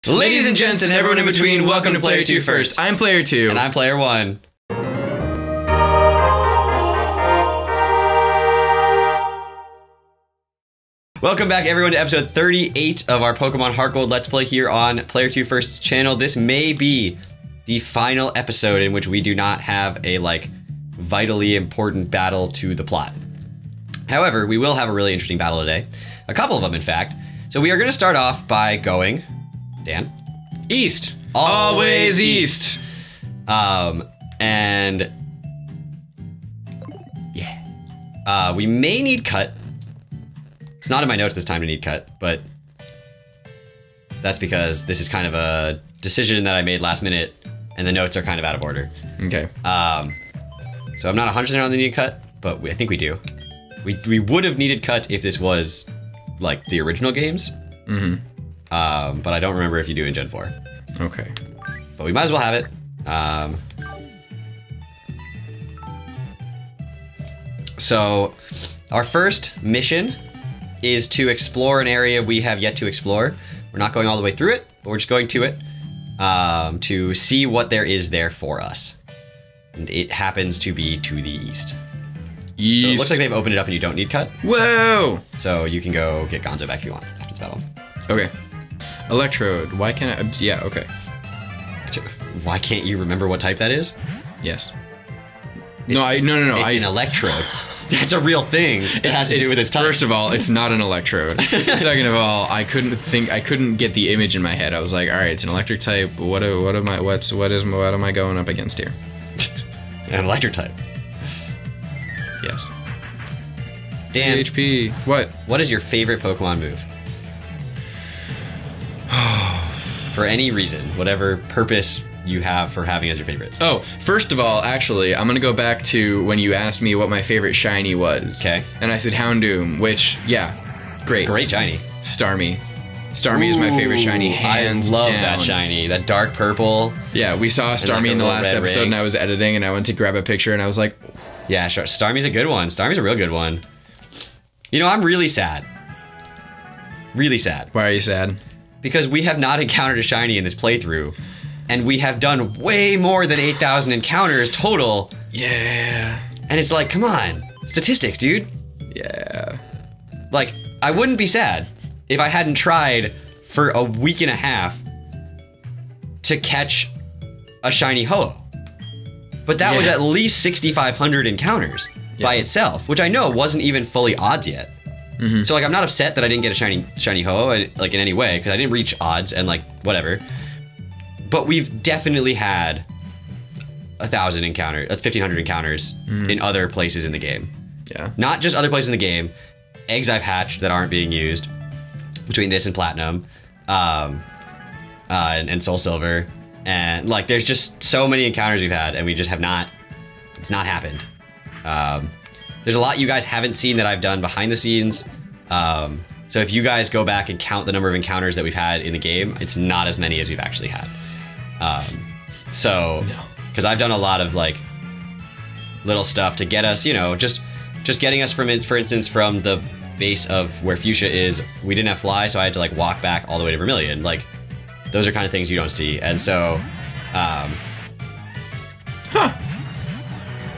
Ladies and gents and everyone in between, welcome to PlayerTwoFirst. I'm Player2. And I'm Player1. Welcome back everyone to episode 38 of our Pokemon HeartGold Let's Play here on PlayerTwoFirst's channel. This may be the final episode in which we do not have a, vitally important battle to the plot. However, we will have a really interesting battle today. A couple of them, in fact. So we are going to start off by going... Dan? East. Always east. And... yeah. We may need cut. It's not in my notes this time to need cut, but... that's because this is kind of a decision that I made last minute, and the notes are kind of out of order. Okay. So I'm not 100% on the need cut, but I think we do. We would have needed cut if this was, the original games. Mm-hmm. But I don't remember if you do in Gen 4. Okay. But we might as well have it. So, our first mission is to explore an area we have yet to explore. We're not going all the way through it, but we're just going to it to see what there is there for us. And it happens to be to the east. East. So it looks like they've opened it up and you don't need cut. Whoa! So you can go get Gonzo back if you want after this battle. Okay. Electrode. Why can't I... yeah, okay. Why can't you remember what type that is? Yes. No. It's an electrode. That's a real thing. It has to do with its type. First of all, it's not an electrode. Second of all, I couldn't get the image in my head. I was like, all right, it's an electric type. What am I going up against here? An electric type. Yes. Dan, HP. What? What is your favorite Pokemon move? For any reason, whatever purpose you have for having as your favorite. Oh, first of all, actually, I'm gonna go back to when you asked me what my favorite shiny was. Okay. And I said Houndoom, which, yeah, great. It's a great shiny. Starmie. Starmie is my favorite shiny, hands down. I love that shiny. That dark purple. Yeah, we saw Starmie in the last episode ring. And I was editing and I went to grab a picture and I was like... yeah, sure. Starmie's a good one. Starmie's a real good one. You know, I'm really sad. Really sad. Why are you sad? Because we have not encountered a shiny in this playthrough. And we have done way more than 8,000 encounters total. Yeah. And it's like, come on. Statistics, dude. Yeah. I wouldn't be sad if I hadn't tried for a week and a half to catch a shiny Ho-Oh. But that was at least 6,500 encounters by itself, which I know wasn't even fully odds yet. Mm-hmm. So I'm not upset that I didn't get a shiny Ho-Oh in any way, because I didn't reach odds and whatever. But we've definitely had 1,000 encounters, 1,500 encounters in other places in the game. Yeah. Not just other places in the game. Eggs I've hatched that aren't being used between this and Platinum, and Soul Silver, and there's just so many encounters we've had, and we just have not. It's not happened. There's a lot you guys haven't seen that I've done behind the scenes. So if you guys go back and count the number of encounters that we've had in the game, it's not as many as we've actually had. Because I've done a lot of little stuff to get us, just getting us from, for instance, from the base of where Fuchsia is. We didn't have fly, so I had to walk back all the way to Vermilion. Those are kind of things you don't see, and so,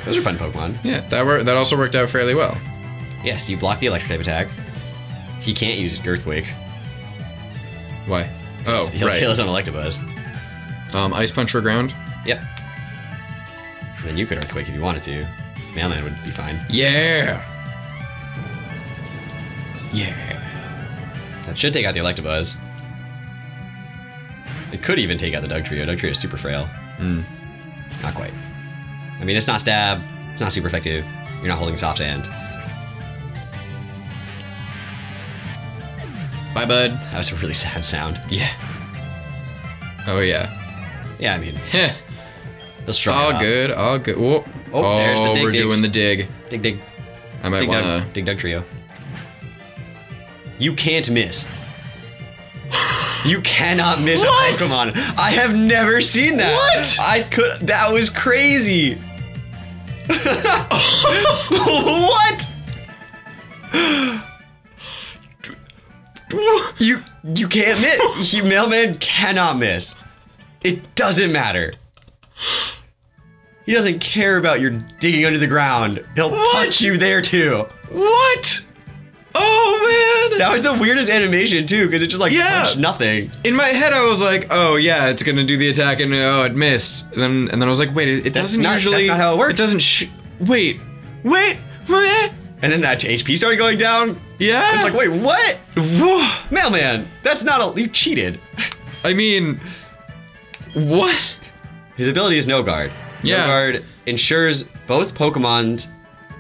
those are fun Pokemon. Yeah, that also worked out fairly well. Yes, you block the electric type attack. He can't use Earthquake. Why? Oh, he'll kill his own Electabuzz. Ice Punch for ground? Yep. And then you could Earthquake if you wanted to. MALEMAN would be fine. Yeah! Yeah. That should take out the Electabuzz. It could even take out the Dugtrio. Dugtrio is super frail. Not quite. I mean, it's not stab. It's not super effective. You're not holding soft sand. Bye, bud. That was a really sad sound. Yeah. Oh, yeah. Yeah, I mean... he'll shrug all good, all good. Whoa. Oh, there's the dig. We're doing the dig. Dig. I might wanna... Dig Dugtrio. You can't miss. You cannot miss a Pokemon. I have never seen that. What? That was crazy. What? You can't miss. Mailman cannot miss. It doesn't matter. He doesn't care about your digging under the ground. He'll punch you there too. What? Oh man! That was the weirdest animation too, because it just like punched nothing. In my head, I was like, "Oh yeah, it's gonna do the attack," and oh, it missed. And then I was like, "Wait, it doesn't usually." That's not how it works. It doesn't. Wait. And then that HP started going down. Yeah. It's like, wait, what? Mailman, that's not you cheated. I mean, what? His ability is No Guard. Yeah. No Guard ensures both Pokemon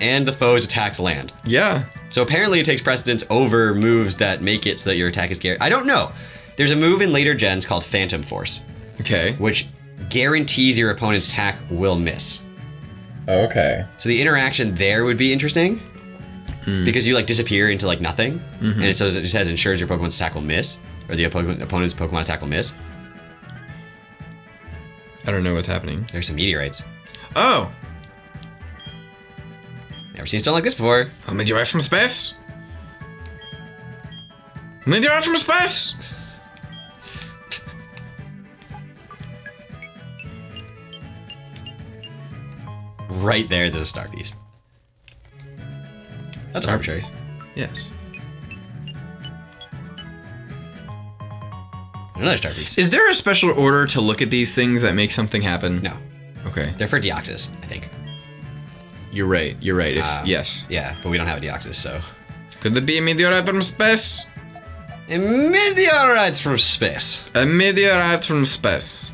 and the foe's attacks land. Yeah. So apparently it takes precedence over moves that make it so that your attack is guaranteed. I don't know. There's a move in later gens called Phantom Force. Okay. Which guarantees your opponent's attack will miss. Okay. So the interaction there would be interesting. Because you like disappear into like nothing. And it just says ensures your Pokemon's attack will miss. Or the opponent's Pokemon attack will miss. I don't know what's happening. There's some meteorites. Oh! Never seen something like this before. A meteorite from space? Meteorite from space! Right there, there's a star piece. That's arbitrary. Yes. Another star piece. Is there a special order to look at these things that make something happen? No. Okay. They're for Deoxys, I think. You're right. Yes. Yeah, but we don't have a Deoxys, so. Could there be a meteorite from space? A meteorite from space. A meteorite from space.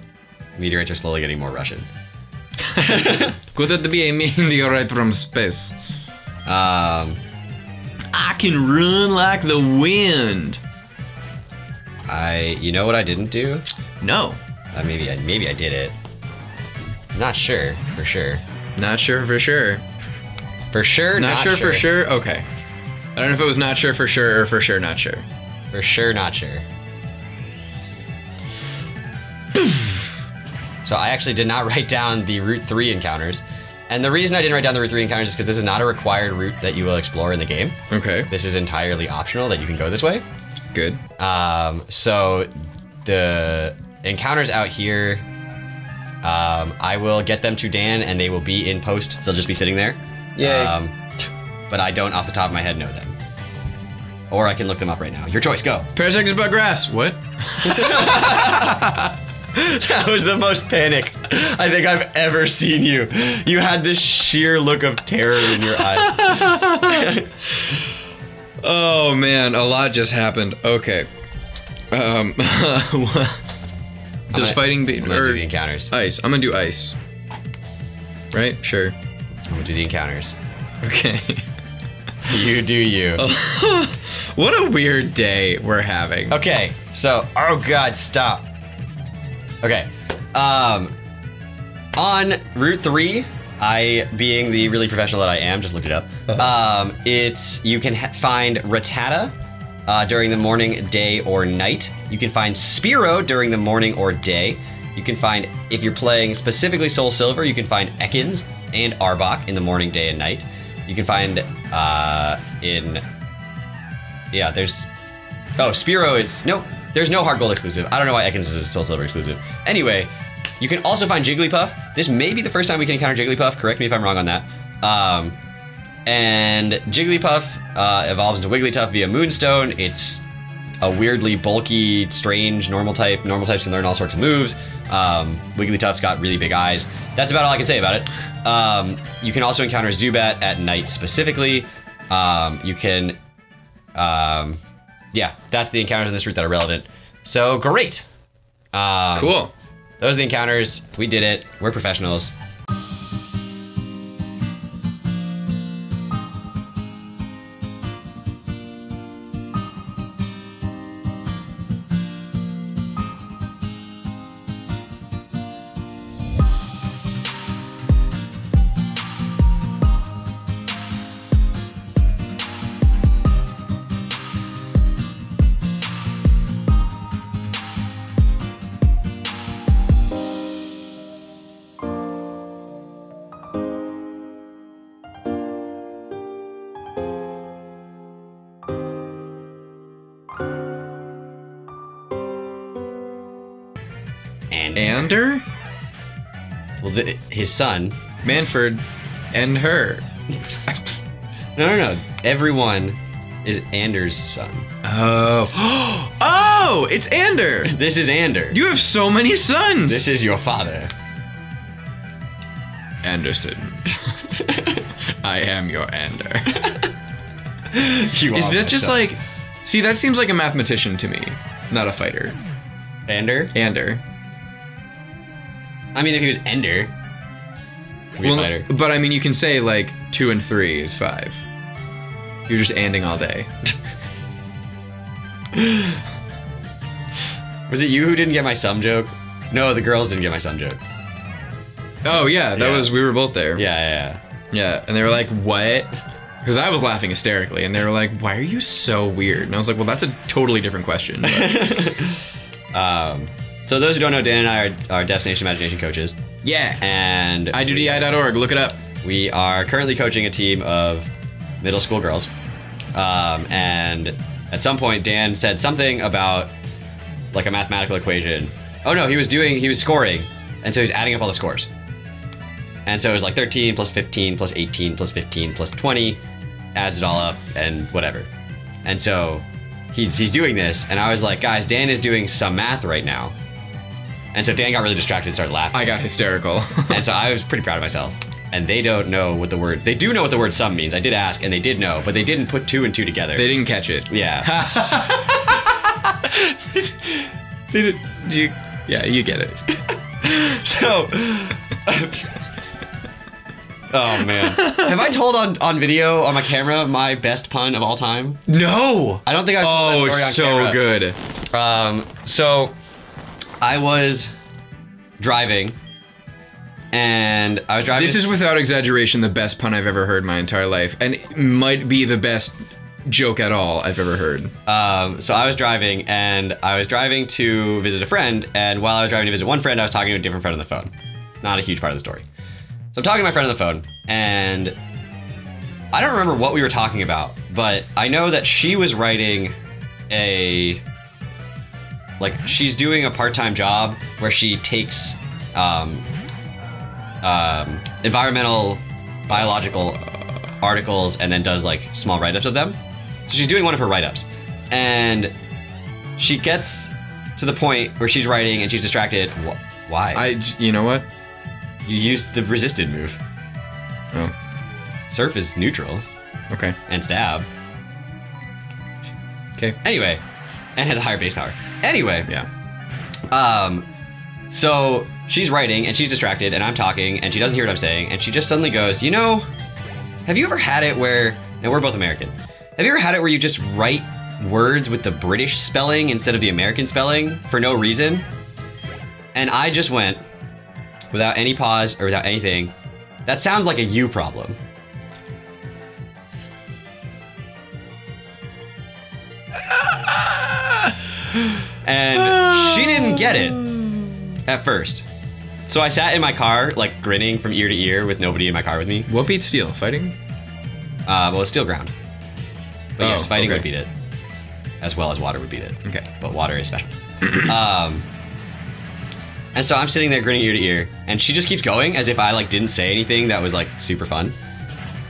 Meteorites are slowly getting more Russian. Could it be a meteorite from space? I can run like the wind. You know what I didn't do? No. Maybe I did it. Not sure, for sure. Not sure for sure. For sure, not sure for sure? Okay. I don't know if it was not sure for sure or for sure not sure. For sure, not sure. So I actually did not write down the Route 3 encounters. And the reason I didn't write down the Route 3 encounters is because this is not a required route that you will explore in the game. Okay. This is entirely optional that you can go this way. Good. So the encounters out here, I will get them to Dan and they will be in post. They'll just be sitting there. Yay. But I don't off the top of my head know them. Or I can look them up right now. Your choice, go. Parasect is about grass. What? That was the most panic I think I've ever seen you. You had this sheer look of terror in your eyes. Oh man, a lot just happened. Okay. Does fighting be I'm gonna do the encounters. Ice. I'm gonna do ice. Right? Sure. I'm gonna do the encounters. Okay. You do you. What a weird day we're having. Okay, so oh god, stop. Okay. On Route 3, I, being the really professional that I am, just looked it up. You can find Rattata during the morning, day, or night. You can find Spearow during the morning or day. You can find, if you're playing specifically Soul Silver, you can find Ekans and Arbok in the morning, day, and night. You can find Spearow is, no, there's no HeartGold exclusive. I don't know why Ekans is a Soul Silver exclusive. Anyway, you can also find Jigglypuff. This may be the first time we can encounter Jigglypuff. Correct me if I'm wrong on that. And Jigglypuff evolves into Wigglytuff via Moonstone. It's a weirdly bulky, strange normal type. Normal types can learn all sorts of moves. Wigglytuff's got really big eyes. That's about all I can say about it. You can also encounter Zubat at night specifically. Yeah, that's the encounters in this route that are relevant. So great. Cool. Those are the encounters. We did it. We're professionals. Ander. Ander? Well, his son. Manfred and her. No. Everyone is Anders' son. Oh. Oh, it's Ander. This is Ander. You have so many sons. This is your father. Anderson. I am your Ander. Is that just like... See, that seems like a mathematician to me, not a fighter. Ander? Ander. I mean, if he was Ender, he'd be a fighter. But I mean, you can say like 2 and 3 is 5. You're just anding all day. Was it you who didn't get my sum joke? No, the girls didn't get my sum joke. Oh yeah, that was, we were both there. Yeah. Yeah, and they were like, what? Because I was laughing hysterically, and they were like, why are you so weird? And I was like, well, that's a totally different question. So those who don't know, Dan and I are Destination Imagination coaches. Yeah. And iddi.org, look it up. We are currently coaching a team of middle school girls. And at some point, Dan said something about like a mathematical equation. Oh no, he was scoring, and so he was adding up all the scores. And so it was like 13 plus 15 plus 18 plus 15 plus 20, adds it all up and whatever. And so he's doing this, and I was like, guys, Dan is doing some math right now. And so Dan got really distracted and started laughing. I got hysterical. And so I was pretty proud of myself. And they don't know what the word, they do know what the word sum means. I did ask, and they did know, but they didn't put 2 and 2 together. They didn't catch it. Yeah. They did, yeah, you get it. So, oh man. Have I told on video, on my camera, my best pun of all time? No! I don't think I've told that story on camera. It's so good. So, I was driving, and I was driving... This is without exaggeration the best pun I've ever heard in my entire life, and it might be the best joke at all I've ever heard. So I was driving, and I was driving to visit a friend, and while I was driving to visit one friend, I was talking to a different friend on the phone. Not a huge part of the story. So I'm talking to my friend on the phone, and I don't remember what we were talking about, but I know that she was writing she's doing a part-time job where she takes environmental, biological articles and then does like small write-ups of them. So she's doing one of her write-ups, and she gets to the point where she's writing and she's distracted. Why? You know what? You used the resisted move. Oh. Surf is neutral. Okay. And stab. Okay. Anyway, and has a higher base power. Anyway. Yeah. So she's writing and she's distracted and I'm talking and she doesn't hear what I'm saying and she just suddenly goes, you know, have you ever had it where, and we're both American, have you ever had it where you just write words with the British spelling instead of the American spelling for no reason? And I just went, without any pause or without anything, that sounds like a you problem. And she didn't get it at first. So I sat in my car, like grinning from ear to ear with nobody in my car with me. What beats steel? Fighting? Well, it's steel ground. But yes, fighting okay. would beat it. As well as water would beat it. Okay. But water is special. And so I'm sitting there grinning ear to ear, and she just keeps going as if I like didn't say anything that was like super fun.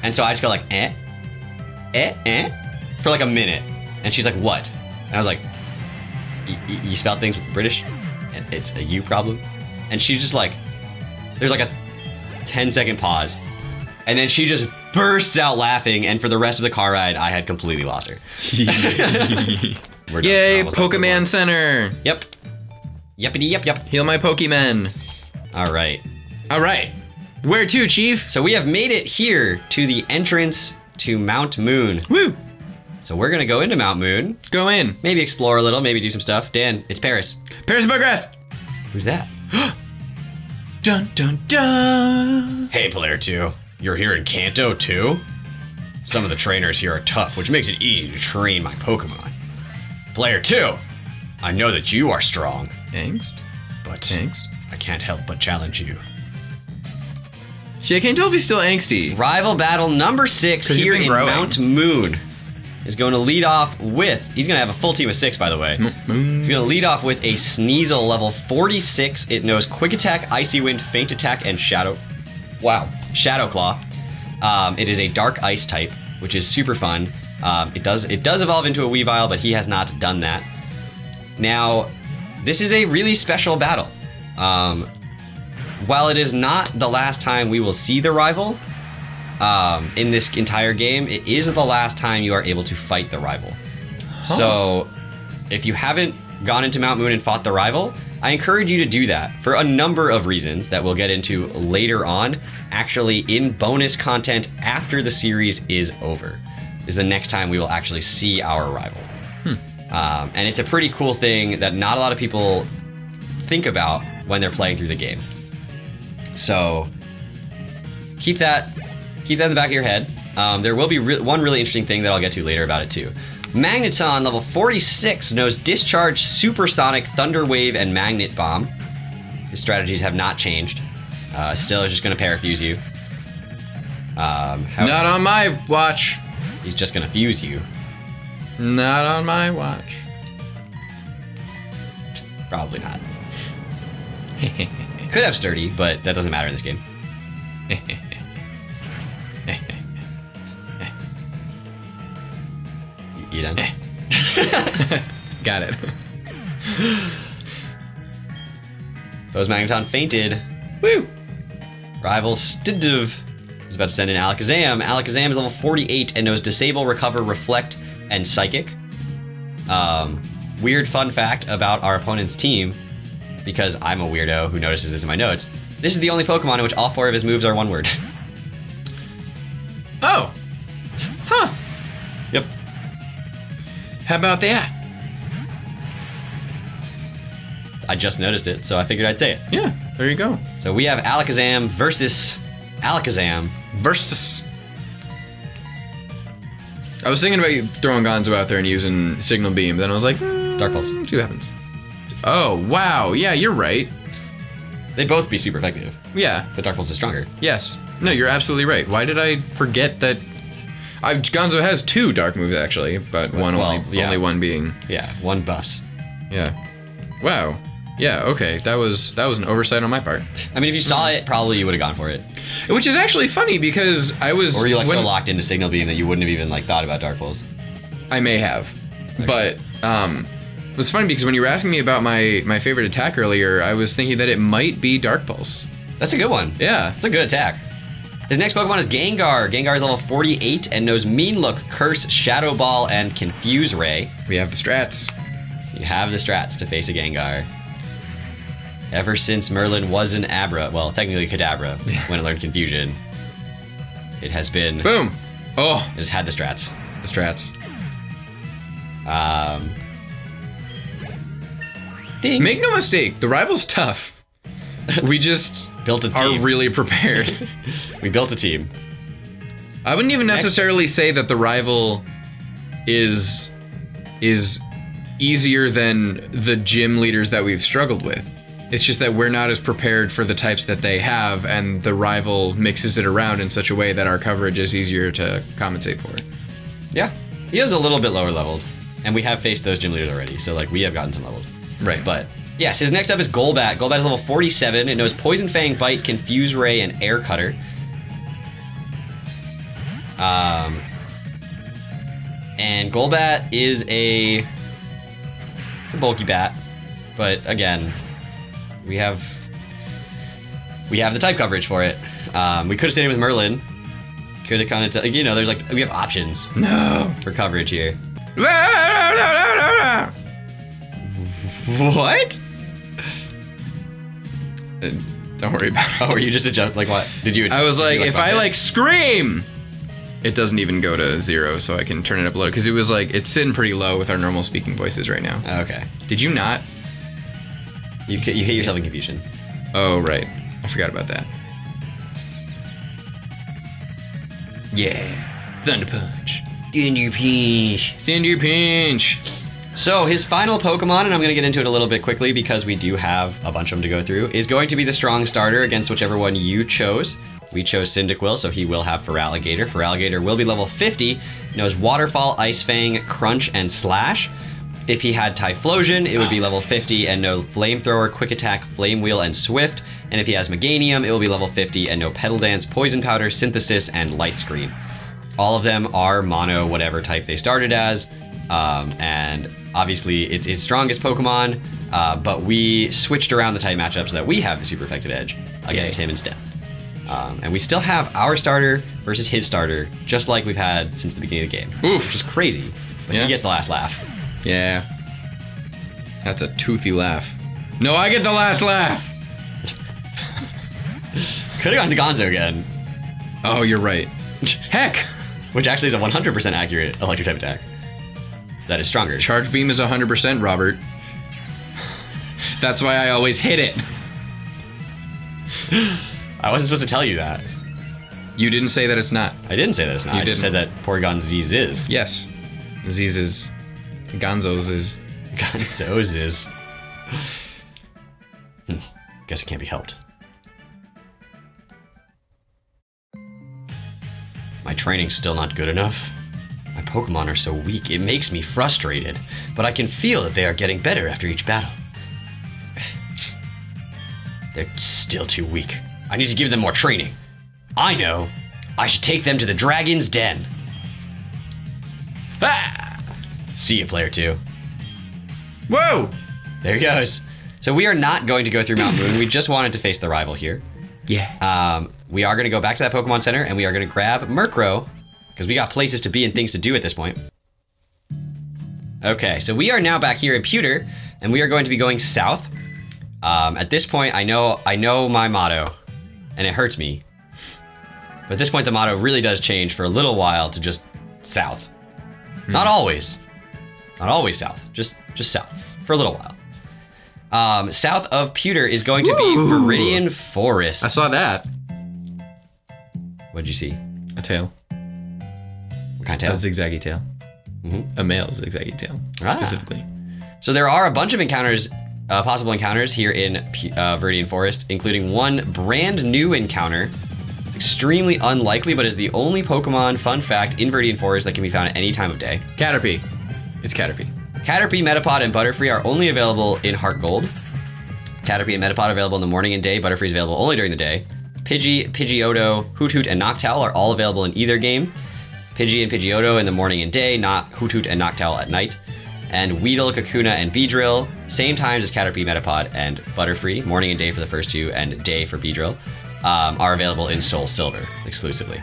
And so I just go like, for like a minute. And she's like, what? And I was like, you spell things with British? And it's a you problem? And she's just like, there's like a 10-second pause. And then she just bursts out laughing, and for the rest of the car ride, I had completely lost her. Yay, Pokemon Center! Yep. Yepity yep. Heal my Pokemon. All right. Where to, Chief? So we have made it here to the entrance to Mount Moon. Woo! So we're gonna go into Mount Moon. Go in. Maybe explore a little, maybe do some stuff. Dan, it's Paris. Paris Buggrass! Who's that? Dun dun dun! Hey, Player 2. You're here in Kanto, too? Some of the trainers here are tough, which makes it easy to train my Pokemon. Player 2, I know that you are strong. Angst? But Angst? I can't help but challenge you. See, I can't tell if he's still angsty. Rival battle number 6 here in growing. Mount Moon. is going to lead off with... He's going to have a full team of 6, by the way. He's going to lead off with a Sneasel level 46. It knows Quick Attack, Icy Wind, Feint Attack, and Shadow... Wow. Shadow Claw. It is a Dark Ice type, which is super fun. It does evolve into a Weavile, but he has not done that. Now, this is a really special battle. While it is not the last time we will see the rival in this entire game, it is the last time you are able to fight the rival. Huh. So, if you haven't gone into Mount Moon and fought the rival, I encourage you to do that for a number of reasons that we'll get into later on. Actually, in bonus content after the series is over, is the next time we will actually see our rival. And it's a pretty cool thing that not a lot of people think about when they're playing through the game. So keep that in the back of your head. There will be one really interesting thing that I'll get to later about it too. Magneton, level 46, knows Discharge, Supersonic, Thunder Wave, and Magnet Bomb. His strategies have not changed. Still is just going to Parafuse you. Not on my watch. He's just going to fuse you. Not on my watch. Probably not. Could have Sturdy, but that doesn't matter in this game. You done? Got it. Foe's Magneton fainted. Woo! Rival Stdve is about to send in Alakazam. Alakazam is level 48 and knows Disable, Recover, Reflect, and Psychic. Weird fun fact about our opponent's team, because I'm a weirdo who notices this in my notes. This is the only Pokemon in which all 4 of his moves are one word. Oh. Huh. Yep. How about that? I just noticed it, so I figured I'd say it. Yeah, there you go. So we have Alakazam versus Alakazam. Versus. I was thinking about you throwing Gonzo out there and using Signal Beam, then I was like, Dark Pulse. See what happens. Oh, wow. Yeah, you're right. They'd both be super effective. Yeah. But Dark Pulse is stronger. Yes. No, you're absolutely right. Why did I forget that? Gonzo has 2 dark moves, actually, but only one being... Yeah, 1 buffs. Yeah. Wow. Yeah, okay. That was an oversight on my part. I mean, if you saw it, probably you would have gone for it. Which is actually funny, because I was... Or you're so locked into Signal Beam that you wouldn't have even thought about Dark Pulse. I may have. Okay. But, it's funny because when you were asking me about my favorite attack earlier, I was thinking that it might be Dark Pulse. That's a good one. Yeah. It's a good attack. His next Pokemon is Gengar. Gengar is level 48 and knows Mean Look, Curse, Shadow Ball, and Confuse Ray. We have the strats. You have the strats to face a Gengar. Ever since Merlin was an Abra, well, technically Kadabra, when it learned Confusion, it has been... Boom! Oh! It has had the strats. The strats. Ding. Make no mistake, the rival's tough. We just built a team. Are really prepared. We built a team. I wouldn't even necessarily say that the rival is easier than the gym leaders that we've struggled with. It's just that we're not as prepared for the types that they have, and the rival mixes it around in such a way that our coverage is easier to compensate for. Yeah. He is a little bit lower leveled, and we have faced those gym leaders already, so we have gotten some levels. Right. But yes, his next up is Golbat. Golbat is level 47. It knows Poison Fang, Bite, Confuse Ray, and Air Cutter. And Golbat is it's a bulky bat, but again, we have the type coverage for it. We could have stayed with Merlin. Could have kind of, there's we have options. No. For coverage here. What? Don't worry about it. Oh, were you just adjust? What? Did you? I was like, if I scream, it doesn't even go to 0, so I can turn it up a little. Because it was it's sitting pretty low with our normal speaking voices right now. Okay. Did you not? You hit yourself in confusion. Oh, right. I forgot about that. Yeah. Thunder Punch. Thunder Punch. Thunder Punch. So his final Pokemon, and I'm going to get into it a little bit quickly because we do have a bunch of them to go through, is going to be the strong starter against whichever one you chose. We chose Cyndaquil, so he will have Feraligatr. Feraligatr will be level 50, knows Waterfall, Ice Fang, Crunch, and Slash. If he had Typhlosion, it would be level 50 and no Flamethrower, Quick Attack, Flame Wheel, and Swift. And if he has Meganium, it will be level 50 and no Petal Dance, Poison Powder, Synthesis, and Light Screen. All of them are mono, whatever type they started as. And obviously it's his strongest Pokemon, but we switched around the type matchup so that we have the super effective edge against him instead. And we still have our starter versus his starter, just like we've had since the beginning of the game. Oof. Which is crazy, but he gets the last laugh. Yeah. That's a toothy laugh. No, I get the last laugh! Could've gone to Gonzo again. Oh, you're right. Heck! Which actually is a 100% accurate electric type attack. That is stronger. Charge Beam is 100%, Robert. That's why I always hit it. I wasn't supposed to tell you that. You didn't say that it's not. I didn't say that it's not. I just said that Porygon Z's is. Yes. Z's is. Gonzo's is. Gonzo's is. Guess it can't be helped. My training's still not good enough. My Pokemon are so weak, it makes me frustrated, but I can feel that they are getting better after each battle. They're still too weak. I need to give them more training. I know. I should take them to the Dragon's Den. Ah! See you, Player 2. Whoa! There he goes. So we are not going to go through Mount Moon. We just wanted to face the rival here. Yeah. We are going to go back to that Pokemon Center, and we are going to grab Murkrow, because we got places to be and things to do at this point. Okay, so we are now back here in Pewter, and we are going to be going south. At this point, I know my motto, and it hurts me. But at this point, the motto really does change for a little while to just south. Not always. Not always south. Just south. For a little while. South of Pewter is going to be Viridian Forest. I saw that. What'd you see? A tail. What kind of tail? A zigzaggy tail. A male zigzaggy tail, specifically. So there are a bunch of encounters, possible encounters here in Viridian Forest, including one brand new encounter, extremely unlikely, but is the only Pokemon, fun fact, in Viridian Forest that can be found at any time of day. Caterpie. It's Caterpie. Caterpie, Metapod, and Butterfree are only available in HeartGold. Caterpie and Metapod available in the morning and day. Butterfree is available only during the day. Pidgey, Pidgeotto, Hoothoot, and Noctowl are all available in either game. Pidgey and Pidgeotto in the morning and day, not Hoothoot and Noctowl at night. And Weedle, Kakuna, and Beedrill, same times as Caterpie, Metapod, and Butterfree, morning and day for the first two, and day for Beedrill, are available in Soul Silver exclusively.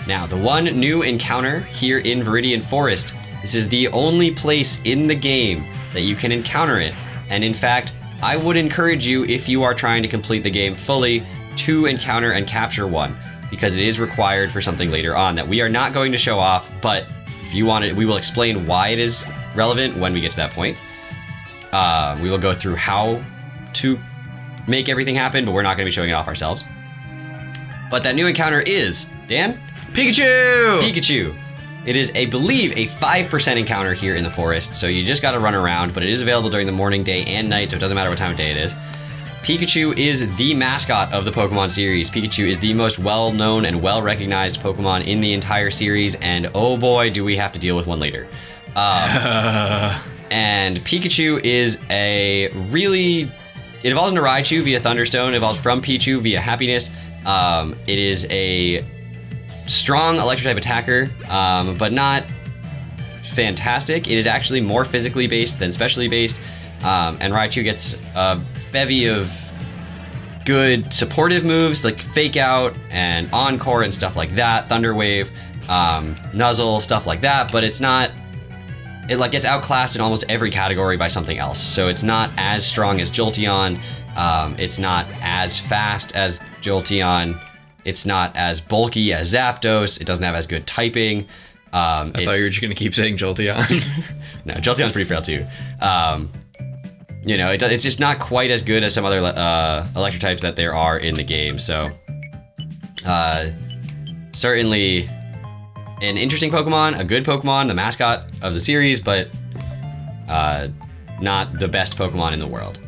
Now, the one new encounter here in Viridian Forest, this is the only place in the game that you can encounter it. And in fact, I would encourage you, if you are trying to complete the game fully, to encounter and capture one, because it is required for something later on that we are not going to show off, but if you want it, we will explain why it is relevant when we get to that point. We will go through how to make everything happen, but we're not going to be showing it off ourselves. But that new encounter is, Dan? Pikachu! Pikachu. It is, I believe, a 5% encounter here in the forest, so you just got to run around, but it is available during the morning, day, and night, so it doesn't matter what time of day it is. Pikachu is the mascot of the Pokemon series. Pikachu is the most well-known and well-recognized Pokemon in the entire series, and oh boy, do we have to deal with one later. And Pikachu is a really... It evolves into Raichu via Thunderstone, it evolves from Pichu via Happiness. It is a strong electric-type attacker, but not fantastic. It is actually more physically based than specially based, and Raichu gets a bevy of good supportive moves like Fake Out and Encore and stuff like that, Thunder Wave, Nuzzle, stuff like that, but it's not... It like gets outclassed in almost every category by something else. So it's not as strong as Jolteon, it's not as fast as Jolteon, it's not as bulky as Zapdos, it doesn't have as good typing. I thought you were just gonna keep saying Jolteon. No, Jolteon's pretty frail too. You know, it's just not quite as good as some other electric types that there are in the game. So, certainly an interesting Pokemon, a good Pokemon, the mascot of the series, but Not the best Pokemon in the world.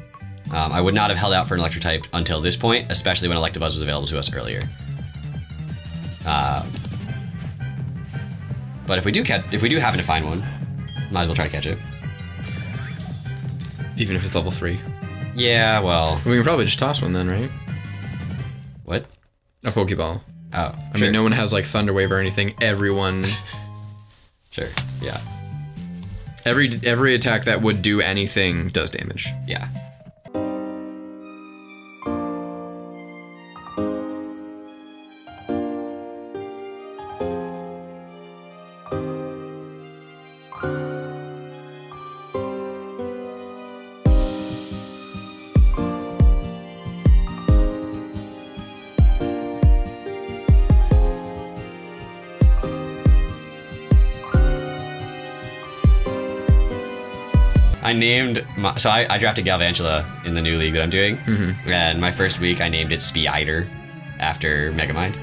I would not have held out for an electric type until this point, especially when Electabuzz was available to us earlier. But if we do happen to find one, might as well try to catch it. Even if it's level 3. Yeah, well. We can probably just toss one then, right? What? A Pokeball. Oh, I mean, no one has like Thunder Wave or anything. Everyone. Sure. Yeah. Every attack that would do anything does damage. Yeah. I drafted Galvantula in the new league that I'm doing, and my first week I named it Spider after Megamind.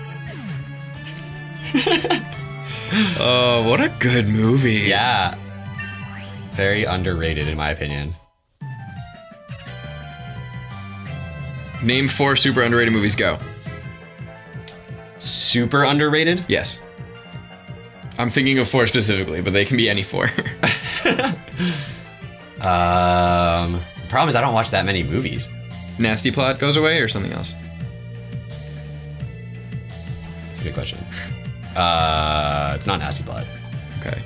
Oh, what a good movie. Yeah. Very underrated in my opinion. Name 4 super underrated movies, go. Super underrated? Yes. I'm thinking of 4 specifically, but they can be any 4. The problem is I don't watch that many movies. Nasty Plot goes away or something else? That's a good question. It's not Nasty Plot. Okay.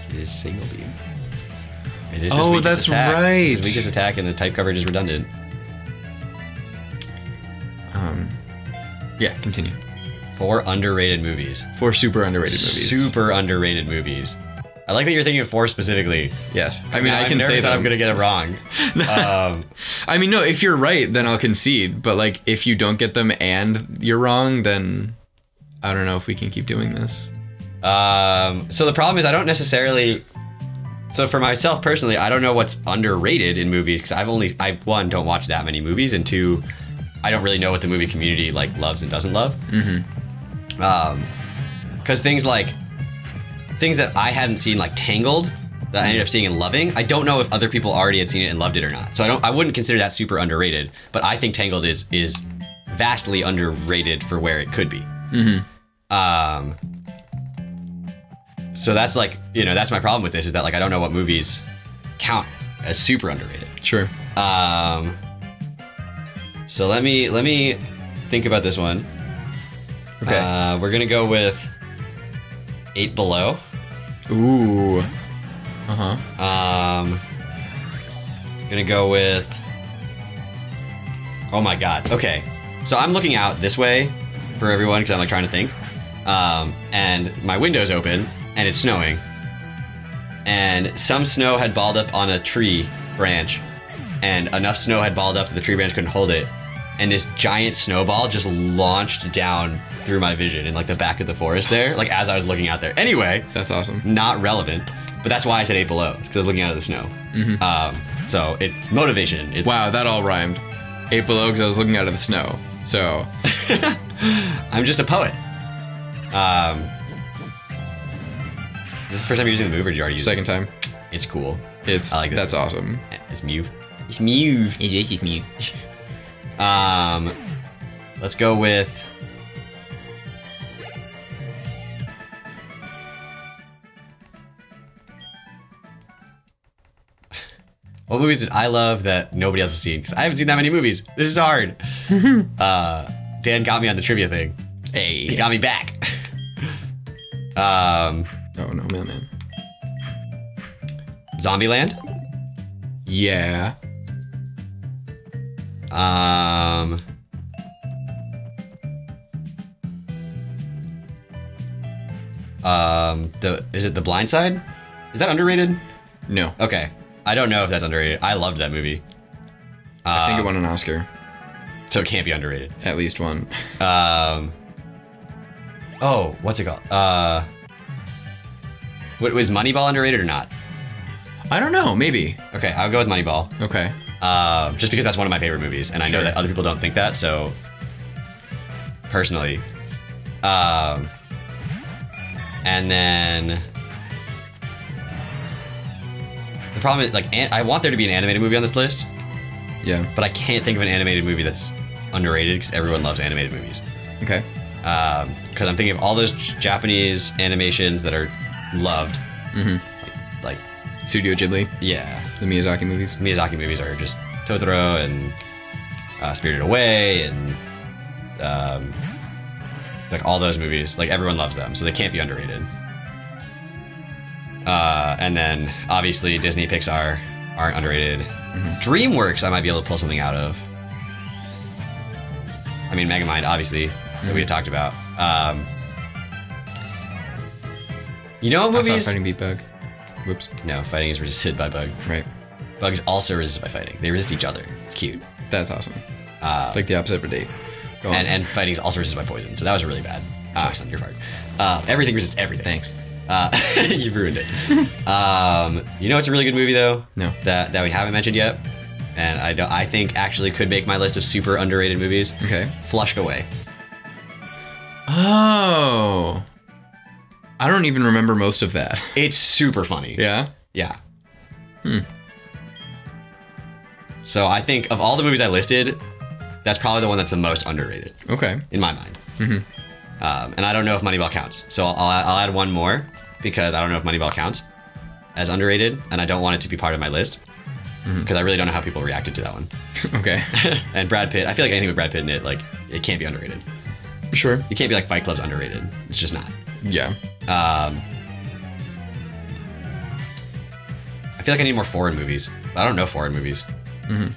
It is Signal Beam. It is oh, that's attack. right. It's his weakest attack and the type coverage is redundant. Yeah, continue. 4 underrated movies. 4 super underrated movies. Super underrated movies. I like that you're thinking of 4 specifically. Yes. I mean, I can say that I'm going to get it wrong. I mean, no, if you're right, then I'll concede. But, like, if you don't get them and you're wrong, then I don't know if we can keep doing this. So the problem is I don't necessarily... So for myself personally, I don't know what's underrated in movies because I, 1, don't watch that many movies, and 2, I don't really know what the movie community, like, loves and doesn't love. Because things that I hadn't seen, like Tangled, that I ended up seeing and loving, I don't know if other people already had seen it and loved it or not. So I wouldn't consider that super underrated, but I think Tangled is vastly underrated for where it could be. So that's like, that's my problem with this, is that like I don't know what movies count as super underrated. Sure. So let me think about this one. Okay. We're gonna go with 8 Below. Ooh. Gonna go with... Oh my god. Okay. So I'm looking out this way for everyone because I'm like trying to think. And my window's open and it's snowing. And some snow had balled up on a tree branch. And enough snow had balled up that the tree branch couldn't hold it. And this giant snowball just launched down through my vision in like the back of the forest there, like as I was looking out there. Anyway, that's awesome. Not relevant, but that's why I said 8 Below, because I was looking out of the snow. So it's motivation. Wow, that all rhymed. 8 Below because I was looking out of the snow. So I'm just a poet. This is the first time you're using the move, or did you already use it? Second time. It's cool. I like that's awesome. It's Mew. It's Mew. It's Mew. Let's go with... What movies did I love that nobody else has seen? Because I haven't seen that many movies. This is hard. Dan got me on the trivia thing. Hey. He got me back. Oh no, man. Zombieland? Yeah. Is it The Blind Side? Is that underrated? No. Okay. I don't know if that's underrated. I loved that movie. I think it won an Oscar. So it can't be underrated. At least one. Oh, what's it called? Was Moneyball underrated or not? I don't know. Maybe. Okay, I'll go with Moneyball. Okay. Just because that's one of my favorite movies, and I know that other people don't think that, so personally. And then The problem is, like, I want there to be an animated movie on this list, Yeah. but I can't think of an animated movie that's underrated because everyone loves animated movies. Okay. Because I'm thinking of all those Japanese animations that are loved. Mm-hmm. Like Studio Ghibli. Yeah. The Miyazaki movies. Miyazaki movies are just Totoro and Spirited Away and like all those movies. Like everyone loves them, so they can't be underrated. And then obviously Disney, Pixar aren't underrated. Mm-hmm. DreamWorks I might be able to pull something out of. I mean, Megamind, obviously, that we had talked about. You know what movies? I thought Fighting beat Bug. Whoops. No, fighting is resisted by Bug. Right. Bug's also resisted by fighting. They resist each other. It's cute. That's awesome. It's like the opposite of a date. Go on. And fighting is also resisted by poison, so that was a really bad choice on your part. Everything resists everything. Thanks. You ruined it. You know what's a really good movie though? No. That we haven't mentioned yet, and I think actually could make my list of super underrated movies. Okay. Flushed Away. Oh. I don't even remember most of that. It's super funny. Yeah? Yeah. So I think of all the movies I listed, that's probably the one that's the most underrated. Okay. In my mind. And I don't know if Moneyball counts. So I'll add one more because I don't know if Moneyball counts as underrated, and I don't want it to be part of my list because I really don't know how people reacted to that one. Okay. And Brad Pitt, I feel like anything with Brad Pitt in it, like, it can't be underrated. Sure. You can't be like Fight Club's underrated. It's just not. Yeah. I feel like I need more foreign movies. I don't know foreign movies.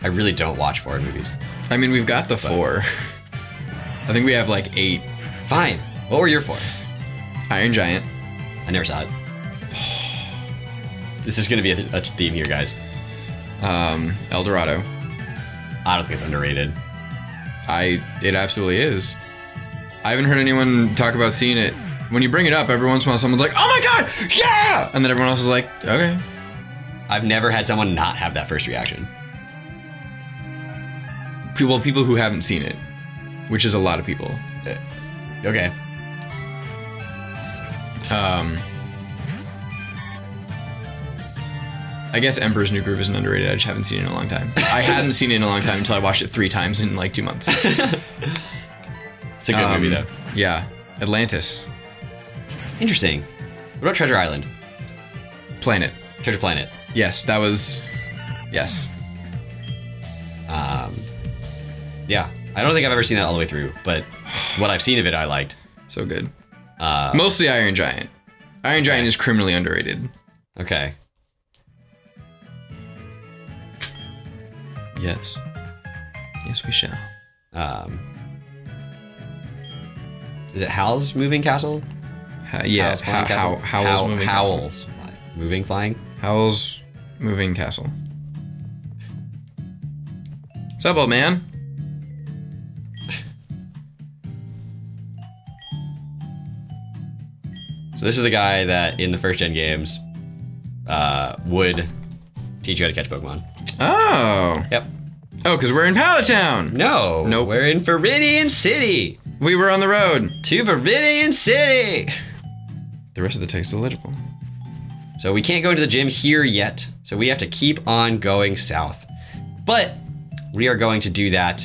I really don't watch foreign movies. I mean, we've got the 4. I think we have like 8. Fine. What were your 4? Iron Giant. I never saw it. This is going to be a theme here, guys. El Dorado. I don't think it's underrated. It absolutely is. I haven't heard anyone talk about seeing it. When you bring it up, every once in a while someone's like, "Oh my god, yeah!" And then everyone else is like, "Okay." I've never had someone not have that first reaction. People who haven't seen it, which is a lot of people. Okay. I guess Emperor's New Groove isn't underrated. I just haven't seen it in a long time. I hadn't seen it in a long time until I watched it 3 times in like 2 months. It's a good movie though. Yeah. Atlantis. Interesting. What about Treasure Island? Planet. Treasure Planet. Yes, that was... Yes. Yeah. I don't think I've ever seen that all the way through, but what I've seen of it, I liked. So good. Mostly Iron Giant. Iron Giant is criminally underrated. Okay. Yes. Yes, we shall. Is it Howl's Moving Castle? Yeah, Howl's Moving Castle. Howl's Moving Flying? Howl's Moving Castle. What's up, old man? So this is the guy that in the first gen games would teach you how to catch Pokemon. Oh. Yep. Oh, because we're in Palatown. No. Nope. We're in Viridian City. We were on the road. To Viridian City. The rest of the text is illegible. So we can't go into the gym here yet. So we have to keep on going south. But we are going to do that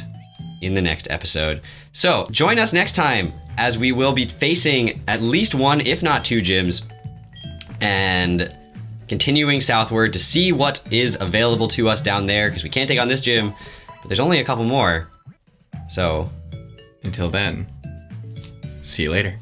in the next episode. So join us next time as we will be facing at least 1, if not 2 gyms, and continuing southward to see what is available to us down there, because we can't take on this gym, but there's only a couple more. So until then, see you later.